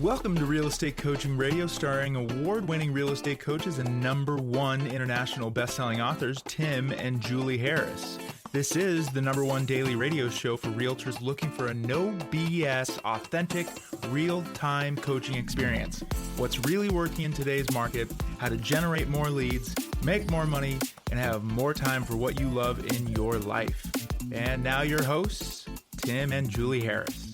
Welcome to Real Estate Coaching Radio, starring award-winning real estate coaches and #1 international best-selling authors, Tim and Julie Harris. This is the #1 daily radio show for realtors looking for a no BS, authentic, real-time coaching experience. What's really working in today's market, how to generate more leads, make more money, and have more time for what you love in your life. And now your hosts, Tim and Julie Harris.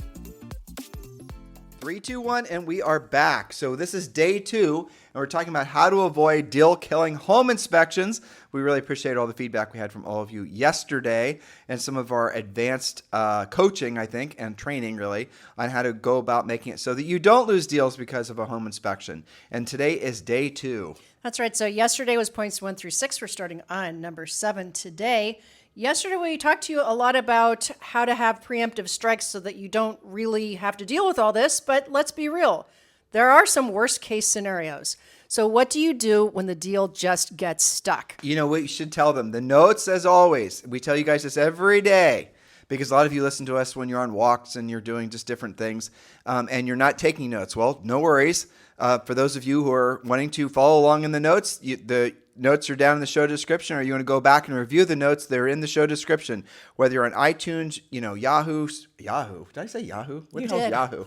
3, 2, 1, and we are back. So this is day 2, and we're talking about how to avoid deal-killing home inspections. We really appreciate all the feedback we had from all of you yesterday and some of our advanced coaching, I think, and training, really, on how to go about making it so that you don't lose deals because of a home inspection. And today is day 2. That's right. So yesterday was points 1 through 6. We're starting on number 7 today. Yesterday, we talked to you a lot about how to have preemptive strikes so that you don't really have to deal with all this, but let's be real. There are some worst case scenarios. So what do you do when the deal just gets stuck? You know what you should tell them? The notes, as always. We tell you guys this every day because a lot of you listen to us when you're on walks and you're doing just different things and you're not taking notes. Well, no worries. For those of you who are wanting to follow along in the notes, the notes are down in the show description, or you want to go back and review the notes, they're in the show description. Whether you're on iTunes, Yahoo. Did I say Yahoo? What the hell is Yahoo?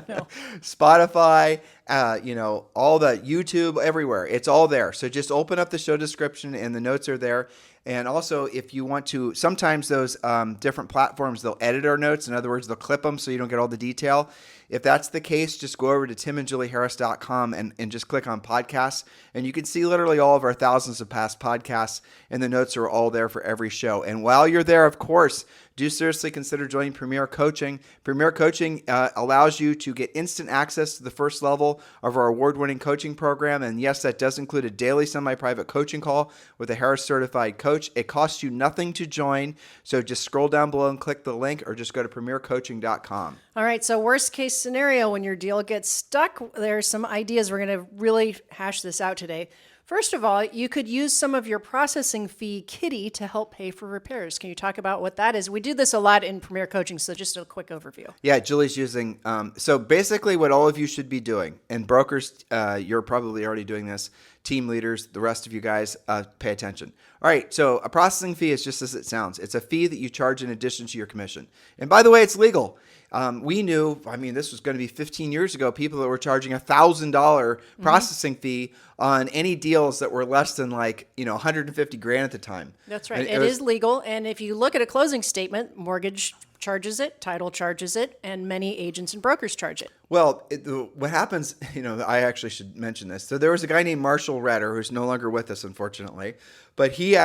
No. Spotify, all the YouTube, everywhere. It's all there. So just open up the show description and the notes are there. And also, if you want to, sometimes those different platforms, they'll edit our notes. In other words, they'll clip them so you don't get all the detail. If that's the case, just go over to timandjulieharris.com and just click on podcasts. And you can see literally all of our thousands of past podcasts, and the notes are all there for every show. And while you're there, of course, do seriously consider joining Premier Coaching. Premier Coaching allows you to get instant access to the first level of our award-winning coaching program. And yes, that does include a daily semi-private coaching call with a Harris certified coach. It costs you nothing to join. So just scroll down below and click the link, or just go to premiercoaching.com. All right, so worst case scenario, when your deal gets stuck, there's some ideas. We're going to really hash this out today. First of all, you could use some of your processing fee kitty to help pay for repairs. Can you talk about what that is? We do this a lot in Premier Coaching, so just a quick overview. Yeah, Julie's using, so basically what all of you should be doing, and brokers, you're probably already doing this, team leaders, the rest of you guys, pay attention. All right, so a processing fee is just as it sounds. It's a fee that you charge in addition to your commission. And by the way, it's legal. We knew, this was going to be 15 years ago, people that were charging $1,000 processing fee on any deals that were less than $150,000 at the time. That's right. It is legal. And if you look at a closing statement, mortgage charges it, title charges it, and many agents and brokers charge it. Well, what happens, I actually should mention this. So there was a guy named Marshall Redder who's no longer with us, unfortunately, but he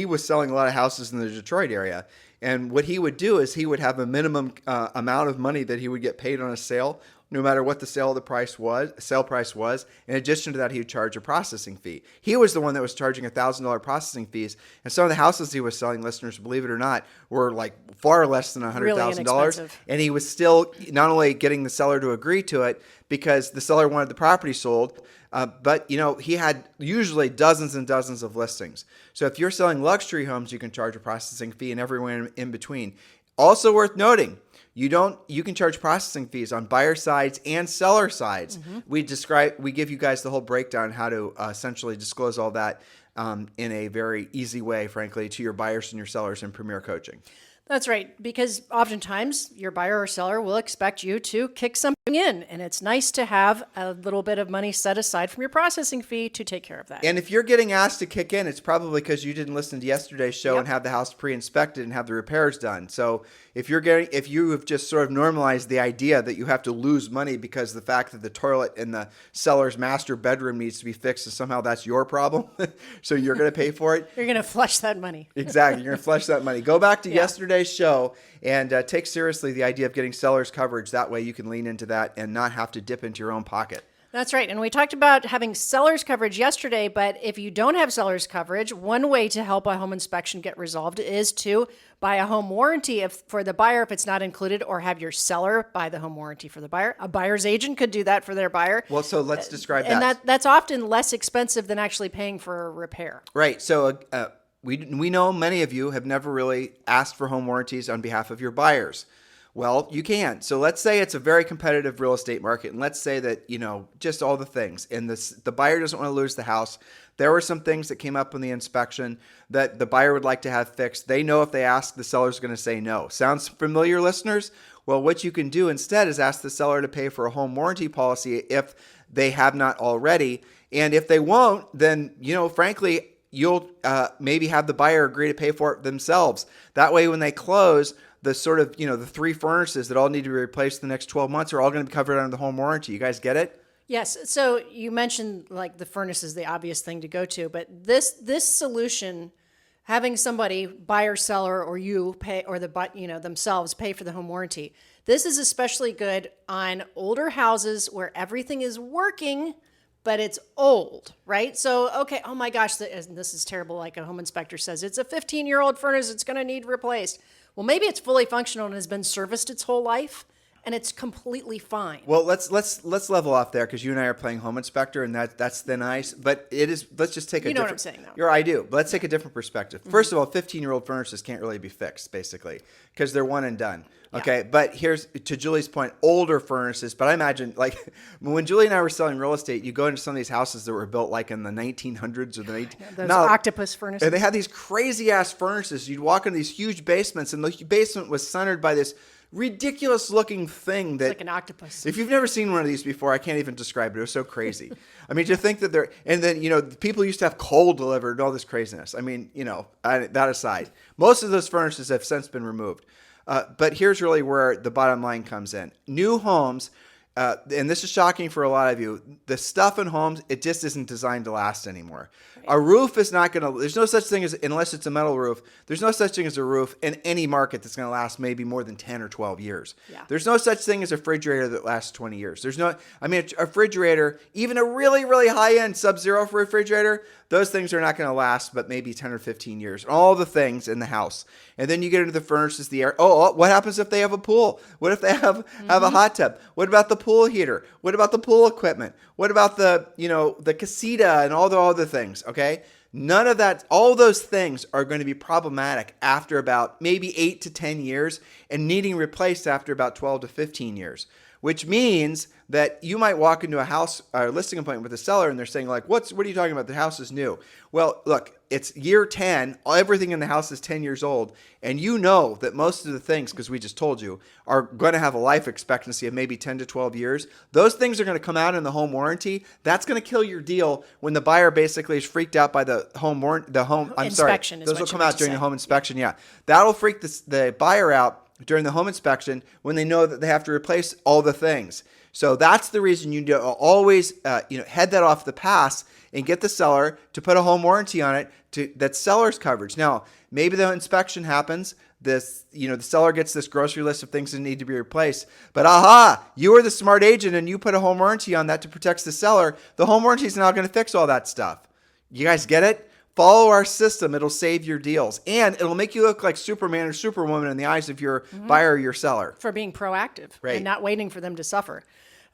was selling a lot of houses in the Detroit area. And what he would do is he would have a minimum amount of money that he would get paid on a sale, no matter what the sale price was. In addition to that, he would charge a processing fee. He was the one that was charging $1,000 processing fees. And some of the houses he was selling, listeners, believe it or not, were far less than $100,000. Really and he was still not only getting the seller to agree to it because the seller wanted the property sold, but he had usually dozens and dozens of listings. So if you're selling luxury homes, you can charge a processing fee and everywhere in between. Also worth noting, you can charge processing fees on buyer sides and seller sides. Mm-hmm. We give you guys the whole breakdown how to essentially disclose all that in a very easy way, frankly, to your buyers and your sellers in Premier Coaching. That's right, because oftentimes your buyer or seller will expect you to kick something in, and it's nice to have a little bit of money set aside from your processing fee to take care of that. And if you're getting asked to kick in, it's probably because you didn't listen to yesterday's show and have the house pre-inspected and have the repairs done. So if you have just sort of normalized the idea that you have to lose money because the fact that the toilet in the seller's master bedroom needs to be fixed, and somehow that's your problem, so you're going to pay for it. You're going to flush that money. Exactly. You're going to flush that money. Go back to yesterday's show and take seriously the idea of getting seller's coverage. That way you can lean into that and not have to dip into your own pocket. That's right. And we talked about having seller's coverage yesterday, but if you don't have seller's coverage, one way to help a home inspection get resolved is to buy a home warranty for the buyer if it's not included, or have your seller buy the home warranty for the buyer. A buyer's agent could do that for their buyer. Well, so let's describe that. And that's often less expensive than actually paying for a repair. Right. So we know many of you have never really asked for home warranties on behalf of your buyers. Well, you can. So let's say it's a very competitive real estate market, and let's say that, just all the things, and the buyer doesn't want to lose the house. There were some things that came up in the inspection that the buyer would like to have fixed. They know if they ask, the seller's going to say no. Sounds familiar, listeners? Well, what you can do instead is ask the seller to pay for a home warranty policy if they have not already. And if they won't, then, frankly, you'll maybe have the buyer agree to pay for it themselves. That way, when they close, the sort of, the 3 furnaces that all need to be replaced in the next 12 months are all going to be covered under the home warranty. You guys get it? Yes. So you mentioned like the furnace is the obvious thing to go to, but this solution, having somebody, buyer, seller, or you pay, or themselves pay for the home warranty. This is especially good on older houses where everything is working, but it's old, right? So, okay, oh my gosh, this is terrible. Like a home inspector says, it's a 15-year-old furnace. It's going to need replaced. Well, maybe it's fully functional and has been serviced its whole life, and it's completely fine. Well, let's level off there, because you and I are playing home inspector, and that's thin ice. But it is. Let's just take a. You know different, what I'm saying, though. I do. But let's take a different perspective. Mm-hmm. First of all, 15-year-old furnaces can't really be fixed, basically, because they're one and done. Okay, but here's to Julie's point: older furnaces. But I imagine, like, when Julie and I were selling real estate, you go into some of these houses that were built like in the 1900s or the those octopus furnaces. And they had these crazy ass furnaces. You'd walk into these huge basements, and the basement was centered by this ridiculous looking thing that, like an octopus. If you've never seen one of these before, I can't even describe it. It was so crazy. I mean, to think that they're, and then, people used to have coal delivered and all this craziness. I mean, that aside, most of those furnaces have since been removed. But here's really where the bottom line comes in. New homes, and this is shocking for a lot of you, the stuff in homes, it just isn't designed to last anymore. Right. A roof is not going to, there's no such thing as, unless it's a metal roof, there's no such thing as a roof in any market that's going to last maybe more than 10 or 12 years. Yeah. There's no such thing as a refrigerator that lasts 20 years. A refrigerator, even a really, really high-end Sub-Zero refrigerator, those things are not going to last but maybe 10 or 15 years. All the things in the house. And then you get into the furnaces, the air. Oh, what happens if they have a pool? What if they have a hot tub? What about the pool heater? What about the pool equipment? What about the casita and all the other things, okay? None of that, all those things are going to be problematic after about maybe 8 to 10 years and needing replaced after about 12 to 15 years. Which means that you might walk into a house or listing appointment with a seller and they're saying like, what are you talking about? The house is new. Well, look, it's year 10. Everything in the house is 10 years old. And you know that most of the things, because we just told you, are going to have a life expectancy of maybe 10 to 12 years. Those things are going to come out in the home warranty. That's going to kill your deal when the buyer basically is freaked out by the home inspection. Those will come out during the home inspection. Yeah. That'll freak the buyer out during the home inspection when they know that they have to replace all the things. So that's the reason you always head that off the pass and get the seller to put a home warranty on it that's seller's coverage. Now, maybe the inspection happens. The seller gets this grocery list of things that need to be replaced. But you are the smart agent and you put a home warranty on that to protect the seller. The home warranty is now going to fix all that stuff. You guys get it? Follow our system. It'll save your deals. And it'll make you look like Superman or Superwoman in the eyes of your buyer or your seller. For being proactive and not waiting for them to suffer.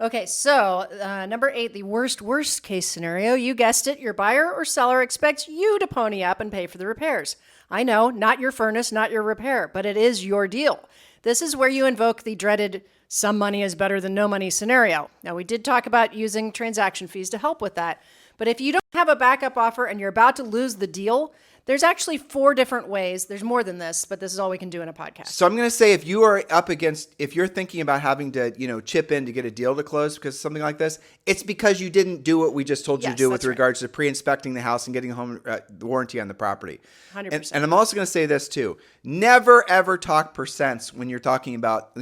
Okay, so number 8, the worst case scenario. You guessed it. Your buyer or seller expects you to pony up and pay for the repairs. I know, not your furnace, not your repair, but it is your deal. This is where you invoke the dreaded some money is better than no money scenario. Now, we did talk about using transaction fees to help with that. But if you don't have a backup offer and you're about to lose the deal, there's actually 4 different ways. There's more than this, but this is all we can do in a podcast. So I'm going to say if you're thinking about having to, chip in to get a deal to close because of something like this, it's because you didn't do what we just told you to do with regards to pre-inspecting the house and getting a home warranty on the property. 100%. And I'm also going to say this too. Never, ever talk percents when you're talking about,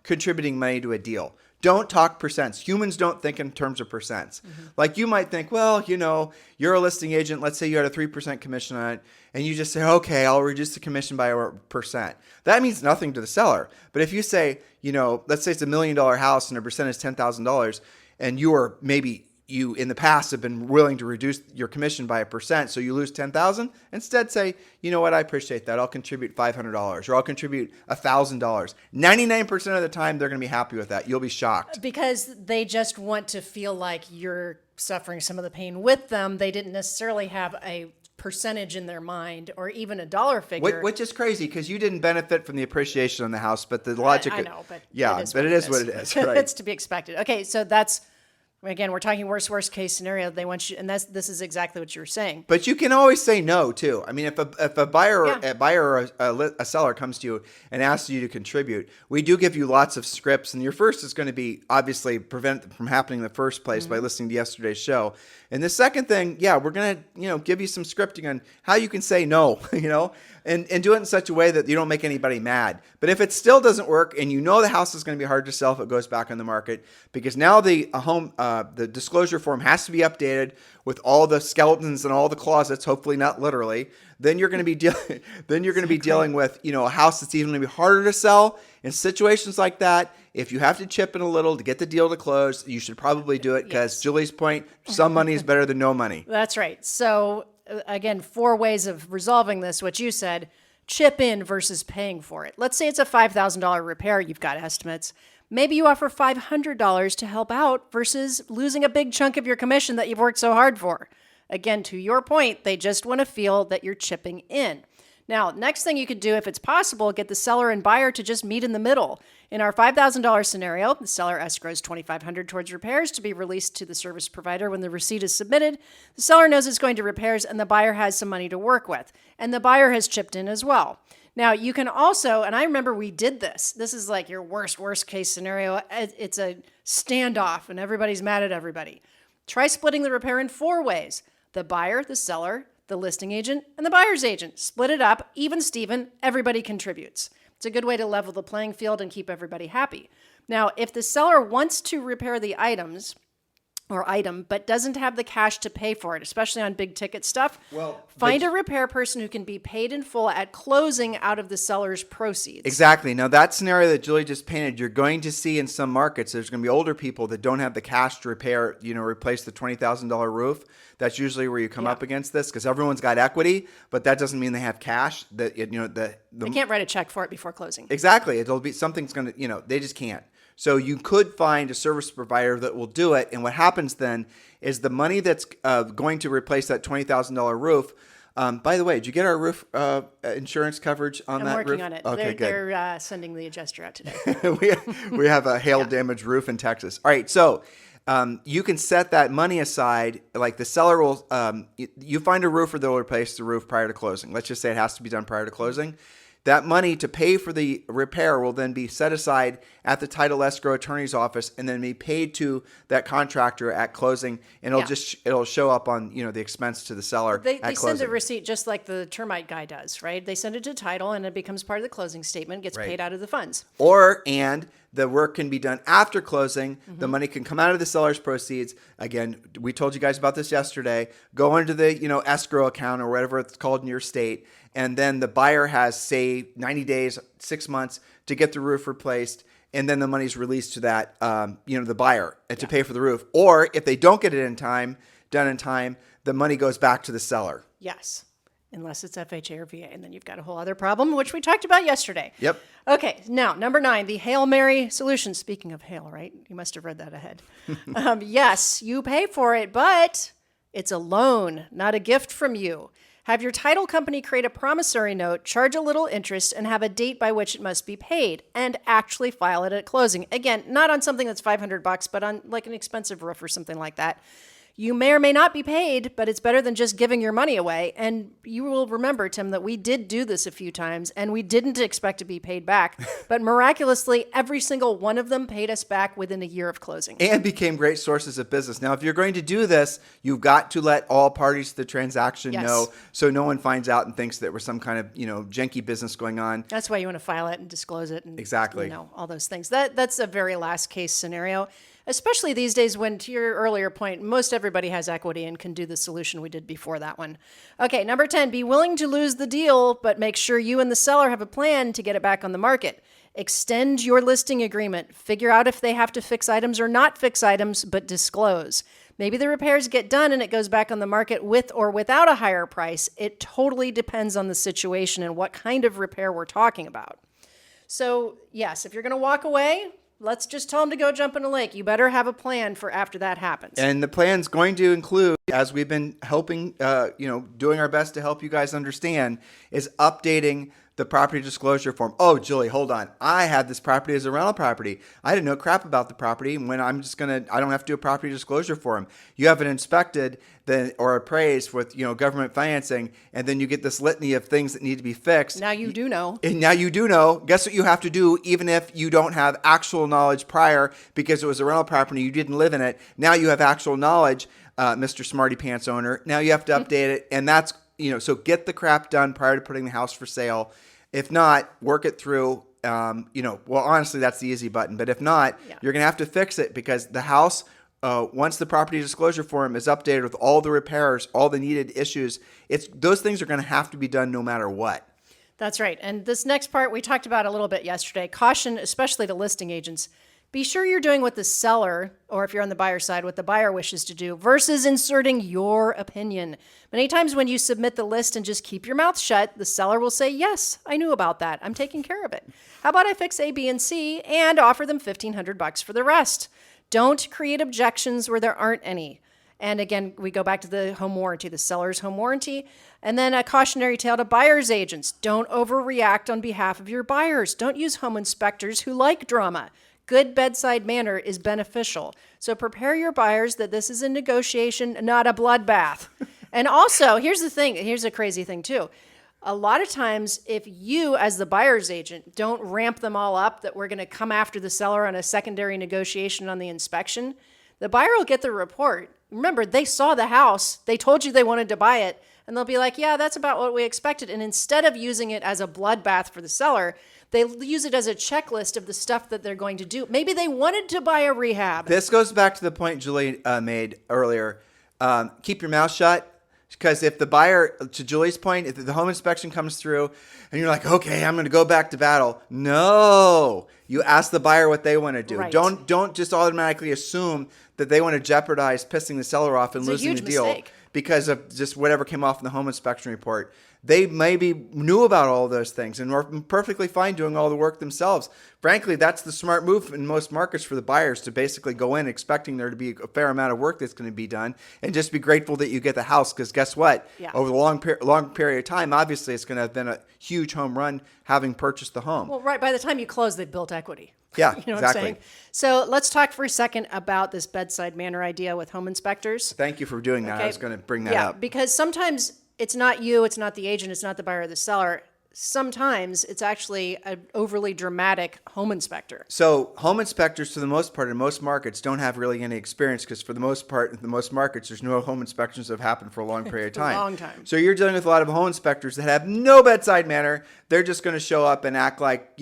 contributing money to a deal. Don't talk percents. Humans don't think in terms of percents. Mm-hmm. Like you might think, well, you're a listing agent. Let's say you had a 3% commission on it. And you just say, okay, I'll reduce the commission by a percent. That means nothing to the seller. But if you say, let's say it's $1 million house and a percent is $10,000 and you in the past have been willing to reduce your commission by a percent, so you lose $10,000. Instead, say, you know what, I appreciate that. I'll contribute $500 or I'll contribute $1,000. 99% of the time, they're going to be happy with that. You'll be shocked because they just want to feel like you're suffering some of the pain with them. They didn't necessarily have a percentage in their mind or even a dollar figure. Which is crazy because you didn't benefit from the appreciation on the house, but the logic. I know, but yeah, it but it is what it is. Right. It's to be expected. Okay, so that's, again, we're talking worst case scenario. They want you, and this is exactly what you were saying. But you can always say no too. I mean, if a buyer or a seller comes to you and asks you to contribute, we do give you lots of scripts, and your first is going to be obviously prevent it from happening in the first place by listening to yesterday's show. And the second thing, we're going to give you some scripting on how you can say no, and do it in such a way that you don't make anybody mad. But if it still doesn't work, and the house is going to be hard to sell if it goes back on the market, because now the disclosure form has to be updated with all the skeletons and all the closets, hopefully not literally, then you're going to be dealing with a house that's even going to be harder to sell. In situations like that, if you have to chip in a little to get the deal to close, you should probably do it because Julie's point, some money is better than no money. That's right. So again, 4 ways of resolving this, what you said: chip in versus paying for it. Let's say it's a $5,000 repair. You've got estimates. Maybe you offer $500 to help out versus losing a big chunk of your commission that you've worked so hard for. Again, to your point, they just want to feel that you're chipping in. Now, next thing you could do, if it's possible, get the seller and buyer to just meet in the middle. In our $5,000 scenario, the seller escrows $2,500 towards repairs to be released to the service provider when the receipt is submitted. The seller knows it's going to repairs, and the buyer has some money to work with. And the buyer has chipped in as well. Now, you can also, and I remember we did this. This is like your worst case scenario. It's a standoff, and everybody's mad at everybody. Try splitting the repair in 4 ways: the buyer, the seller, the listing agent, and the buyer's agent. Split it up, even Steven, everybody contributes. It's a good way to level the playing field and keep everybody happy. Now, if the seller wants to repair the item, but doesn't have the cash to pay for it, especially on big ticket stuff, find a repair person who can be paid in full at closing out of the seller's proceeds. Exactly. Now, that scenario that Julie just painted, you're going to see in some markets, there's going to be older people that don't have the cash to replace the $20,000 roof. That's usually where you come up against this, because everyone's got equity, but that doesn't mean they have cash. They can't write a check for it before closing. Exactly. It'll be something's going to, they just can't. So you could find a service provider that will do it. And what happens then is the money that's going to replace that $20,000 roof. By the way, did you get our roof insurance coverage on that roof? I'm working on it. Okay, they're sending the adjuster out today. we have a hail damaged roof in Texas. All right. So you can set that money aside. Like the seller will, you find a roofer that will replace the roof prior to closing. Let's just say it has to be done prior to closing. That money to pay for the repair will then be set aside at the title escrow attorney's office and then be paid to that contractor at closing. And it'll show up on, the expense to the seller They closing. send a receipt just like the termite guy does, right? They send it to title and it becomes part of the closing statement, gets paid out of the funds. And the work can be done after closing. The money can come out of the seller's proceeds. Again, we told you guys about this yesterday. Go into the, escrow account or whatever it's called in your state. And then the buyer has, say, 90 days, 6 months to get the roof replaced. And then the money's released to that, the buyer to pay for the roof. Or if they don't get it done in time, the money goes back to the seller. Yes. Unless it's FHA or VA, and then you've got a whole other problem, which we talked about yesterday. Yep. Okay, now, number 9, the Hail Mary solution. Speaking of hail, right? You must have read that ahead. Yes, you pay for it, but it's a loan, not a gift from you. Have your title company create a promissory note, charge a little interest, and have a date by which it must be paid, and actually file it at closing. Again, not on something that's $500, but on like an expensive roof or something like that. You may or may not be paid, but it's better than just giving your money away. And you will remember, Tim, that we did do this a few times and we didn't expect to be paid back. But miraculously, every single one of them paid us back within a year of closing. And became great sources of business. Now, if you're going to do this, you've got to let all parties to the transaction know so no one finds out and thinks that there was some kind of, janky business going on. That's why you want to file it and disclose it. And, exactly. All those things. That's a very last case scenario. Especially these days when, to your earlier point, most everybody has equity and can do the solution we did before that one. Okay, number 10, be willing to lose the deal, but make sure you and the seller have a plan to get it back on the market. Extend your listing agreement. Figure out if they have to fix items or not fix items, but disclose. Maybe the repairs get done and it goes back on the market with or without a higher price. It totally depends on the situation and what kind of repair we're talking about. So, yes, if you're going to walk away, let's just tell them to go jump in a lake. You better have a plan for after that happens. And the plan's going to include, as we've been helping, doing our best to help you guys understand, is updating the property disclosure form. Oh, Julie, hold on. I had this property as a rental property. I didn't know crap about the property. And when I don't have to do a property disclosure form. You have it inspected or appraised with, government financing, and then you get this litany of things that need to be fixed. Now you do know. And now you do know. Guess what you have to do, even if you don't have actual knowledge prior because it was a rental property, you didn't live in it. Now you have actual knowledge, Mr. Smarty Pants owner. Now you have to update it, and that's, so get the crap done prior to putting the house for sale. If not, work it through. Honestly, that's the easy button. But if not, you're going to have to fix it because the house, once the property disclosure form is updated with all the repairs, all the needed issues, those things are going to have to be done no matter what. That's right. And this next part we talked about a little bit yesterday. Caution, especially to listing agents. Be sure you're doing what the seller, or if you're on the buyer side, what the buyer wishes to do versus inserting your opinion. Many times when you submit the list and just keep your mouth shut, the seller will say, yes, I knew about that. I'm taking care of it. How about I fix A, B, and C and offer them $1,500 for the rest? Don't create objections where there aren't any. And again, we go back to the home warranty, the seller's home warranty. And then a cautionary tale to buyer's agents. Don't overreact on behalf of your buyers. Don't use home inspectors who like drama. Good bedside manner is beneficial. So prepare your buyers that this is a negotiation, not a bloodbath. And also, here's the thing. Here's a crazy thing too. A lot of times, if you as the buyer's agent don't ramp them all up that we're going to come after the seller on a secondary negotiation on the inspection, the buyer will get the report. Remember, they saw the house. They told you they wanted to buy it. And they'll be like, yeah, that's about what we expected. And instead of using it as a bloodbath for the seller, they use it as a checklist of the stuff that they're going to do. Maybe they wanted to buy a rehab. This goes back to the point Julie made earlier. Keep your mouth shut. Because if the buyer, to Julie's point, if the home inspection comes through and you're like, okay, I'm going to go back to battle. No, you ask the buyer what they want to do. Right. Don't just automatically assume that they want to jeopardize pissing the seller off and losing the deal mistake. Because of just whatever came off in the home inspection report. They maybe knew about all those things and were perfectly fine doing all the work themselves. Frankly, that's the smart move in most markets for the buyers to basically go in expecting there to be a fair amount of work that's going to be done and just be grateful that you get the house because guess what? Yeah. Over the long period of time, obviously it's going to have been a huge home run having purchased the home. Well, right. By the time you close, they've built equity. Yeah, you know exactly. what I'm saying? So let's talk for a second about this bedside manner idea with home inspectors. Thank you for doing that. Okay. I was going to bring that up. Because sometimes it's not you, it's not the agent, it's not the buyer or the seller. Sometimes it's actually an overly dramatic home inspector. So home inspectors, for the most part, in most markets, don't have really any experience because for the most part, in most markets, there's no home inspections that have happened for a long period of time. A long time. So you're dealing with a lot of home inspectors that have no bedside manner. They're just going to show up and act like,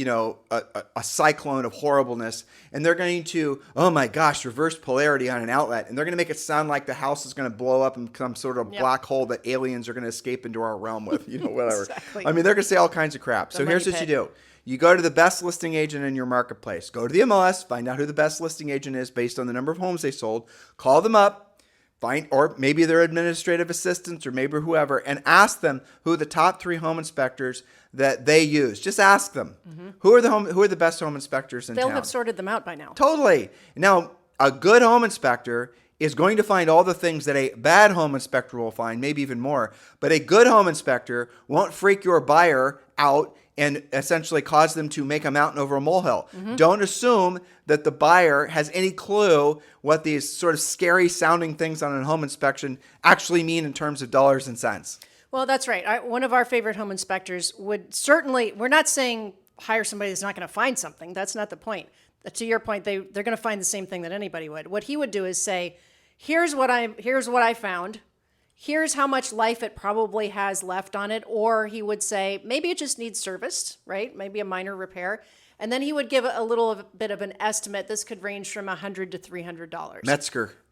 a cyclone of horribleness. And they're going to, oh my gosh, reverse polarity on an outlet. And they're going to make it sound like the house is going to blow up and become sort of a black hole that aliens are going to escape into our realm with, whatever. Exactly. I mean, they're going to say all kinds of crap. So here's what you do. You go to the best listing agent in your marketplace. Go to the MLS, find out who the best listing agent is based on the number of homes they sold. Call them up, or maybe their administrative assistants or maybe whoever, and ask them who the top 3 home inspectors that they use. Just ask them. Mm-hmm. Who are the best home inspectors in town? They'll have sorted them out by now. Totally. Now, a good home inspector is going to find all the things that a bad home inspector will find, maybe even more. But a good home inspector won't freak your buyer out and essentially cause them to make a mountain over a molehill. Mm-hmm. Don't assume that the buyer has any clue what these sort of scary sounding things on a home inspection actually mean in terms of dollars and cents. Well, that's right. One of our favorite home inspectors would certainly, we're not saying hire somebody that's not going to find something. That's not the point. To your point, they're going to find the same thing that anybody would. What he would do is say, here's what I found. Here's how much life it probably has left on it. Or he would say, maybe it just needs serviced, right? Maybe a minor repair. And then he would give a little bit of an estimate. This could range from $100 to $300.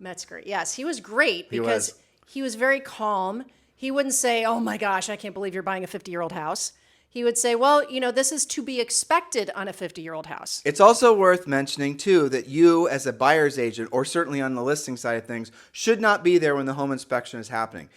Metzger. Yes, he was great because he was very calm. He wouldn't say, oh my gosh, I can't believe you're buying a 50-year-old house. He would say, well, this is to be expected on a 50-year-old house. It's also worth mentioning, too, that you as a buyer's agent, or certainly on the listing side of things, should not be there when the home inspection is happening.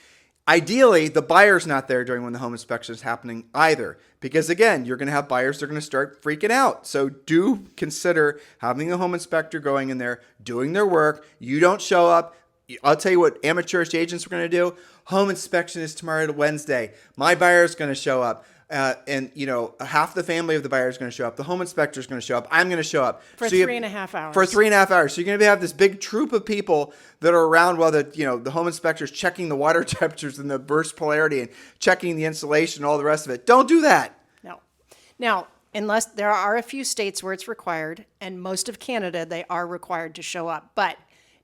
Ideally, the buyer's not there during when the home inspection is happening either. Because again, you're going to have buyers that are going to start freaking out. So do consider having the home inspector going in there, doing their work. You don't show up. I'll tell you what amateurish agents are going to do. Home inspection is tomorrow, Wednesday. My buyer is going to show up. And half the family of the buyer is going to show up. The home inspector is going to show up. I'm going to show up for 3.5 hours. For 3.5 hours. So you're going to have this big troop of people that are around while the home inspector is checking the water temperatures and the burst polarity and checking the insulation and all the rest of it. Don't do that. No. Now, unless there are a few states where it's required, and most of Canada, they are required to show up. But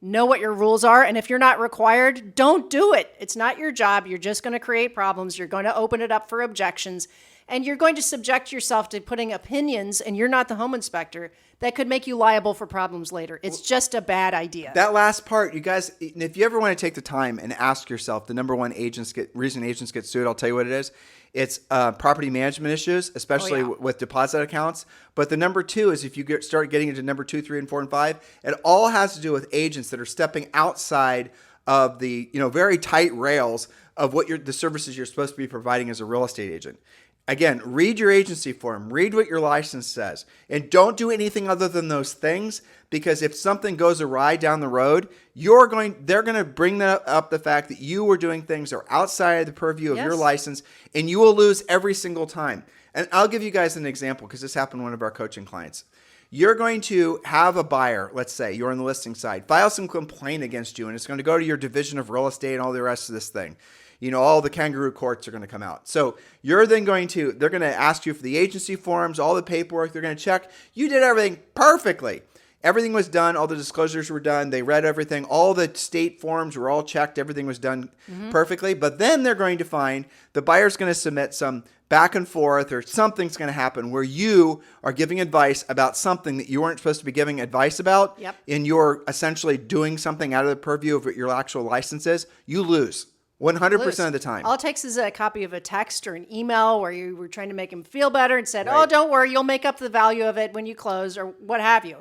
know what your rules are, and if you're not required, don't do it. It's not your job. You're just going to create problems. You're going to open it up for objections, and you're going to subject yourself to putting opinions, and you're not the home inspector, that could make you liable for problems later. It's just a bad idea. That last part, you guys, if you ever want to take the time and ask yourself, the number one reason agents get sued, I'll tell you what it is. It's property management issues, especially with deposit accounts. But the number two is if you start getting into number 2, 3, and 4, and 5, it all has to do with agents that are stepping outside of the very tight rails of what the services you're supposed to be providing as a real estate agent. Again, read your agency form, read what your license says, and don't do anything other than those things, because if something goes awry down the road, they're going to bring up the fact that you were doing things that are outside of the purview of your license, and you will lose every single time. And I'll give you guys an example because this happened to one of our coaching clients. You're going to have a buyer, let's say you're on the listing side, file some complaint against you, and it's going to go to your division of real estate and all the rest of this thing. All the kangaroo courts are going to come out. So they're going to ask you for the agency forms, all the paperwork. They're going to check. You did everything perfectly. Everything was done. All the disclosures were done. They read everything. All the state forms were all checked. Everything was done perfectly. But then they're going to find the buyer's going to submit some back and forth, or something's going to happen where you are giving advice about something that you weren't supposed to be giving advice about. Yep. And you're essentially doing something out of the purview of what your actual license is. You lose. 100% of the time. All it takes is a copy of a text or an email where you were trying to make him feel better and said, oh, don't worry, you'll make up the value of it when you close, or what have you.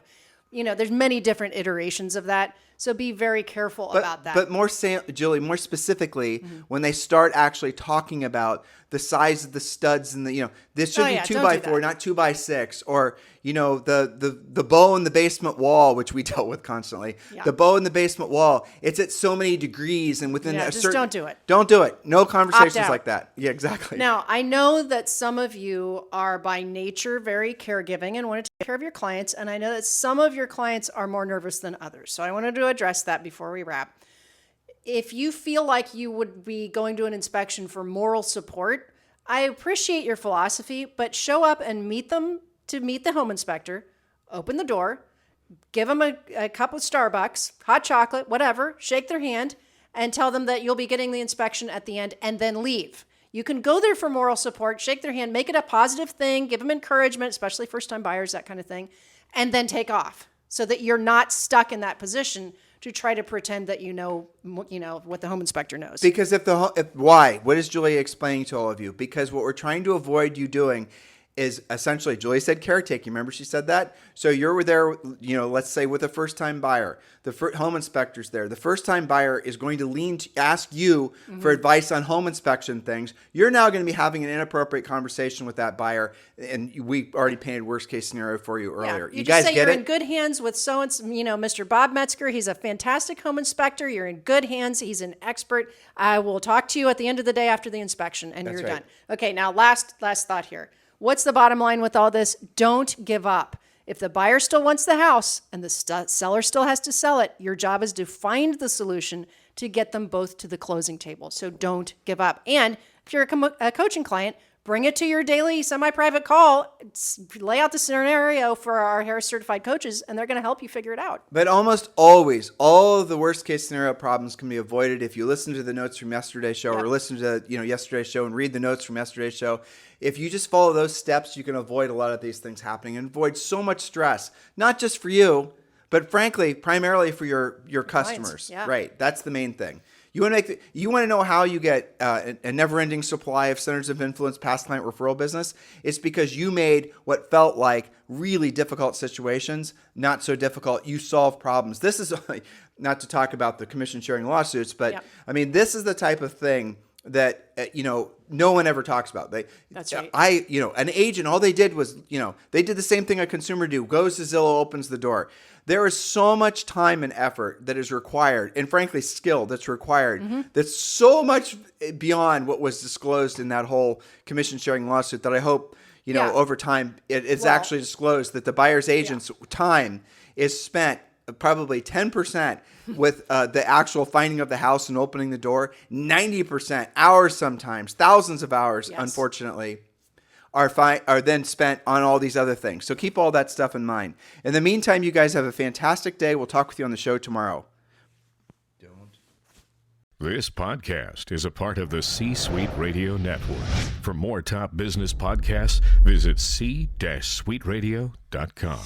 There's many different iterations of that. So be very careful about that. But Julie, more specifically, when they start actually talking about the size of the studs and this should be 2x4, not 2x6, or the bow in the basement wall, which we dealt with constantly. Yeah. The bow in the basement wall, it's at so many degrees, and within a certain, don't do it. Don't do it. No conversations like that. Yeah, exactly. Now, I know that some of you are by nature very caregiving and want to take care of your clients, and I know that some of your clients are more nervous than others. So I wanted to address that before we wrap. If you feel like you would be going to an inspection for moral support, I appreciate your philosophy, but show up and meet the home inspector, open the door, give them a cup of Starbucks, hot chocolate, whatever, shake their hand, and tell them that you'll be getting the inspection at the end, and then leave. You can go there for moral support, shake their hand, make it a positive thing, give them encouragement, especially first-time buyers, that kind of thing, and then take off so that you're not stuck in that position to try to pretend that you know what the home inspector knows. Because why? What is Julie explaining to all of you? Because what we're trying to avoid you doing is essentially, Julie said caretaking. Remember she said that? So you're there, let's say with a first-time buyer. The home inspector's there. The first-time buyer is going to ask you for advice on home inspection things. You're now going to be having an inappropriate conversation with that buyer, and we already painted worst-case scenario for you earlier. You guys say get you're it? in good hands with Mr. Bob Metzger. He's a fantastic home inspector. You're in good hands. He's an expert. I will talk to you at the end of the day after the inspection, and you're done. Okay, now last thought here. What's the bottom line with all this? Don't give up. If the buyer still wants the house and the seller still has to sell it, your job is to find the solution to get them both to the closing table. So don't give up. And if you're a coaching client, bring it to your daily semi-private call, lay out the scenario for our Harris certified coaches, and they're going to help you figure it out. But almost always, all of the worst case scenario problems can be avoided if you listen to the notes from yesterday's show, or listen to yesterday's show and read the notes from yesterday's show. If you just follow those steps, you can avoid a lot of these things happening and avoid so much stress, not just for you, but frankly, primarily for your customers. Yeah. Right. That's the main thing. You want to know how you get a never-ending supply of centers of influence past client referral business? It's because you made what felt like really difficult situations not so difficult. You solve problems. This is not to talk about the commission sharing lawsuits, but I mean, this is the type of thing that no one ever talks about. That's right. An agent, all they did was, they did the same thing a consumer do, goes to Zillow, opens the door. There is so much time and effort that is required, and frankly, skill that's required. That's so much beyond what was disclosed in that whole commission sharing lawsuit that I hope, over time, it's actually disclosed that the buyer's agent's time is spent probably 10% with the actual finding of the house and opening the door. 90% hours, sometimes thousands of hours, unfortunately, are then spent on all these other things. So keep all that stuff in mind. In the meantime, you guys have a fantastic day. We'll talk with you on the show tomorrow. This podcast is a part of the C-Suite Radio Network. For more top business podcasts, visit c-suiteradio.com.